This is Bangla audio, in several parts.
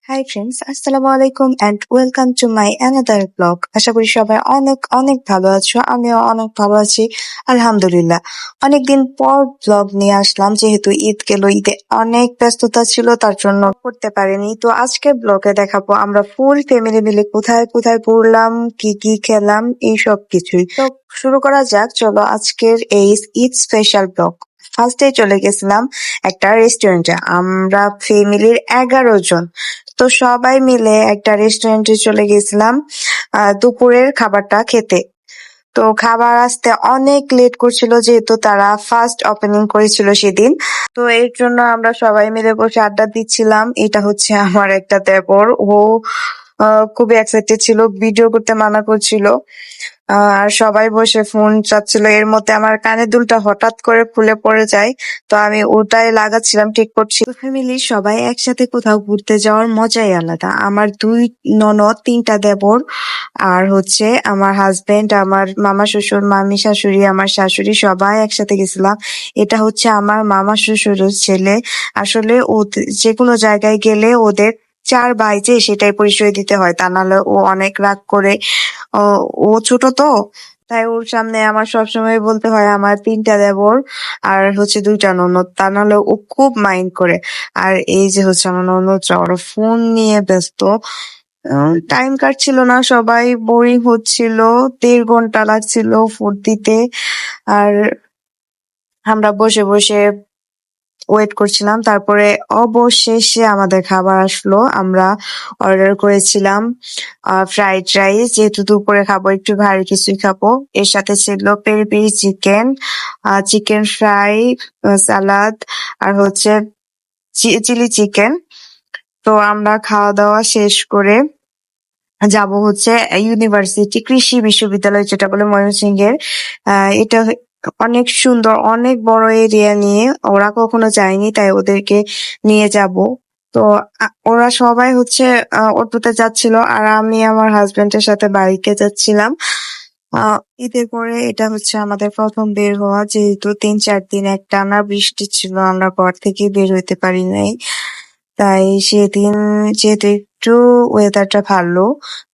হাই ফ্রেন্ডস, আসসালামু আলাইকুম and welcome to my another blog. আশা করি সবাই অনেক অনেক ভালো আছো। আমিও অনেক ভালো আছি, আলহামদুলিল্লাহ। অনেকদিন পর ব্লগ নিয়ে আসলাম, যেহেতু ঈদ গেল, ঈদে অনেক ব্যস্ততা ছিল, তার জন্য করতে পারিনি। তো আজকে ব্লগে দেখাবো আমরা ফুল ফ্যামিলি মিলে কোথায় কোথায় ঘুরলাম, কি কি খেলাম, এই সব কিছুই। তো শুরু করা যাক, চলো আজকের এই ঈদ স্পেশাল ব্লগ। ফার্স্টে চলে গেছিলাম একটা রেস্টুরেন্টে, আমরা ফ্যামিলির 11 জন। তো সবাই মিলে একটা রেস্টুরেন্টে চলে গেছিলাম দুপুরের খাবারটা খেতে। তো খাবার আসতে অনেক লেট করছিল, যেহেতু তারা ফার্স্ট ওপেনিং করেছিল সেদিন। তো এর জন্য আমরা সবাই মিলে বসে আড্ডা দিচ্ছিলাম। এটা হচ্ছে আমার একটা দেবর, ও খুবই এক্সাইটেড ছিল, ভিডিও করতে মানা করছিল। আর সবাই বসে ফোন চাচ্ছিল। এর মধ্যে আমার কানের দুলটা হঠাৎ করে খুলে পড়ে যায়, তো আমি ওটাই লাগাচ্ছিলাম, ঠিক করছি। ফ্যামিলির সবাই একসাথে কোথাও ঘুরতে যাওয়ার মজাই আলাদা। আমার 2 ননদ, 3টা দেবর, আর হচ্ছে আমার হাজবেন্ড, আমার মামা শ্বশুর, মামি শাশুড়ি, আমার শাশুড়ি, সবাই একসাথে গেছিলাম। এটা হচ্ছে আমার মামা শ্বশুরের ছেলে। আসলে ও যে কোনো জায়গায় গেলে ওদের 4 ভাই যে সেটাই পরিচয় দিতে হয়, তা নাহলে ও অনেক রাগ করে। ও ও ছোট তো, তাই ওর সামনে আমার সবসময় বলতে হয় আমার 3টা দেবর আর হচ্ছে 2টা ননদ, তা নাহলে ও খুব মাইন্ড করে। আর এই যে হচ্ছে আমার ননদরা, ওরা ফোন নিয়ে ব্যস্ত। টাইম কাটছিল না, সবাই বোরিং হচ্ছিল। 1.5 ঘন্টা লাগছিল ফুড দিতে। আর আমরা বসে বসে ওয়েট করছিলাম। তারপরে অবশেষে আমাদের খাবার আসলো। আমরা অর্ডার করেছিলাম ফ্রাইড রাইস, যেহেতু দুপুরে খাবো, একটু ভারী কিছুই খাবো। এর সাথে ছিল peri peri chicken, chicken fry, salad, আর হচ্ছে চিলি চিকেন। তো আমরা খাওয়া দাওয়া শেষ করে যাব হচ্ছে ইউনিভার্সিটি, কৃষি বিশ্ববিদ্যালয় যেটা বলে ময়মনসিংহের। এটা অনেক সুন্দর, অনেক বড় এরিয়া নিয়ে, ওরা কখনো যায়নি, তাই ওদেরকে নিয়ে যাব। তো ওরা সবাই হচ্ছে অটোতে যাচ্ছিল, আর আমি আমার হাজবেন্ডের সাথে বাইকে যাচ্ছিলাম। ঈদের পরে এটা হচ্ছে আমাদের প্রথম বের হওয়া, যেহেতু 3-4 দিন একটানা বৃষ্টি ছিল, আমরা ঘর থেকে বের হইতে পারি নাই। তাই সেদিন যেহেতু একটু ওয়েদারটা ভালো,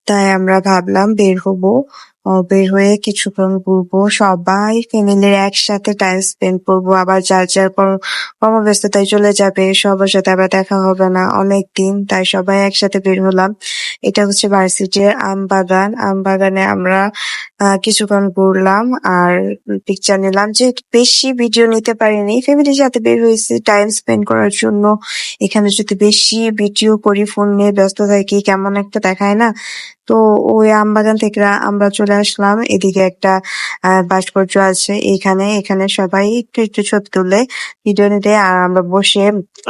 তাই আমরা ভাবলাম বের হবো। বের হয়ে কিছুক্ষণ ঘুরবো, সবাই ফ্যামিলির একসাথে টাইম স্পেন্ড করবো। আবার যার যার কর্মব্যস্ততায় চলে যাবে, সবার সাথে আবার দেখা হবে না অনেকদিন, তাই সবাই একসাথে বের হলাম। এটা হচ্ছে ভার্সিটির আম বাগান। আম বাগানে আমরা কিছুক্ষণ ঘুরলাম আর পিকচার নিলাম। যেহেতু বেশি ভিডিও নিতে পারিনি, ফ্যামিলির সাথে বের হয়েছি টাইম স্পেন্ড করার জন্য। এখানে যদি বেশি ভিডিও করি, ফোন নিয়ে ব্যস্ত থাকি, কেমন একটা দেখায় না। তো ওই আমবাগান থেকে আমরা চলে আসলাম। এদিকে একটা ভাস্কর্য আছে, এখানে সবাই একটু একটু ছবি তুলে ভিডিও নিতে, আর আমরা বসে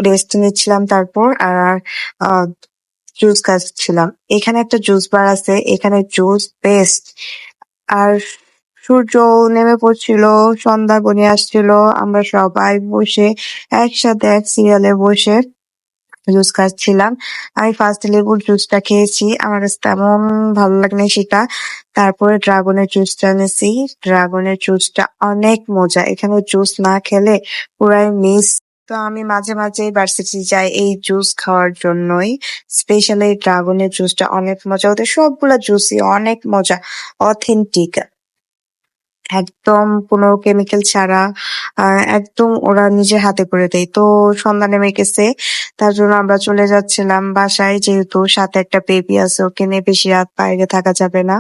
রেস্ট নিচ্ছিলাম। তারপর আর জুস খাচ্ছিলাম। এখানে একটা জুস বার আছে, এখানে জুস বেস্ট। আর সূর্য নেমে পড়ছিল, সন্ধ্যা ঘনিয়ে আসছিল। আমরা সবাই বসে একসাথে এক সিরিয়ালে বসে জুস খাচ্ছিলাম। আমি ফার্স্ট লেবুর জুসটা খেয়েছি, আমার কাছে তেমন ভালো লাগেনি সেটা। তারপরে ড্রাগনের জুসটা নিয়েছি। ড্রাগনের জুসটা অনেক মজা, এখানে জুস না খেলে পুরাই মিস। তো আমি মাঝে মাঝে ভার্সিটি যাই এই জুস খাওয়ার জন্যই। স্পেশালি ড্রাগনের জুসটা অনেক মজা, ওদের সবগুলা জুসই অনেক মজা, অথেন্টিক, একদম কোনো কেমিক্যাল ছাড়া। একদম ওরা নিজের হাতে করে দেয়। তো সন্ধ্যা নেমে গেছে, তার জন্য আমরা চলে যাচ্ছিলাম বাসায়, যেহেতু সাথে একটা বেবি আছে, ওকে নিয়ে বেশি রাত বাইরে থাকা যাবে না।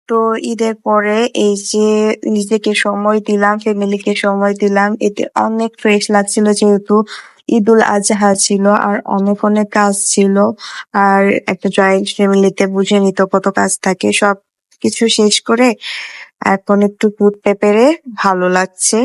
তো ঈদের পরে এই যে নিজেকে সময় দিলাম, ফ্যামিলিকে সময় দিলাম, এতে অনেক ফ্রেশ লাগছিল, যেহেতু ঈদুল আজহা ছিল আর অনেক অনেক কাজ ছিল। আর একটা জয়েন্ট ফ্যামিলিতে বুঝে নিত কত কাজ থাকে, সব কিছু শেষ করে এখন একটু ঘুরতে পেরে ভালো লাগছে।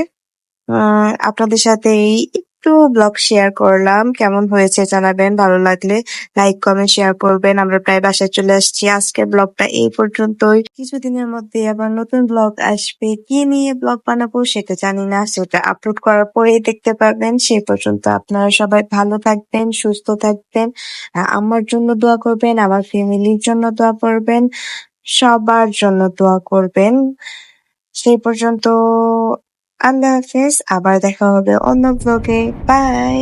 আপনাদের সাথে এই একটু ব্লগ শেয়ার করলাম, কেমন হয়েছে জানাবেন। ভালো লাগলে লাইক কমেন্ট শেয়ার করবেন। আমরা প্রায় বাসায় চলে আসছি। আজকের ব্লগটা এই পর্যন্তই। কিছুদিনের মধ্যে আবার নতুন ব্লগ আসবে, কি নিয়ে ব্লগ বানাবো সেটা জানি না, সেটা আপলোড করার পরেই দেখতে পাবেন। সেই পর্যন্ত আপনারা সবাই ভালো থাকবেন, সুস্থ থাকবেন, আমার জন্য দোয়া করবেন, আমার ফ্যামিলির জন্য দোয়া করবেন, সবার জন্য দোয়া করবেন। সেই পর্যন্ত আল্লাহ হাফেজ, আবার দেখা হবে অন্য ব্লগে। বাই।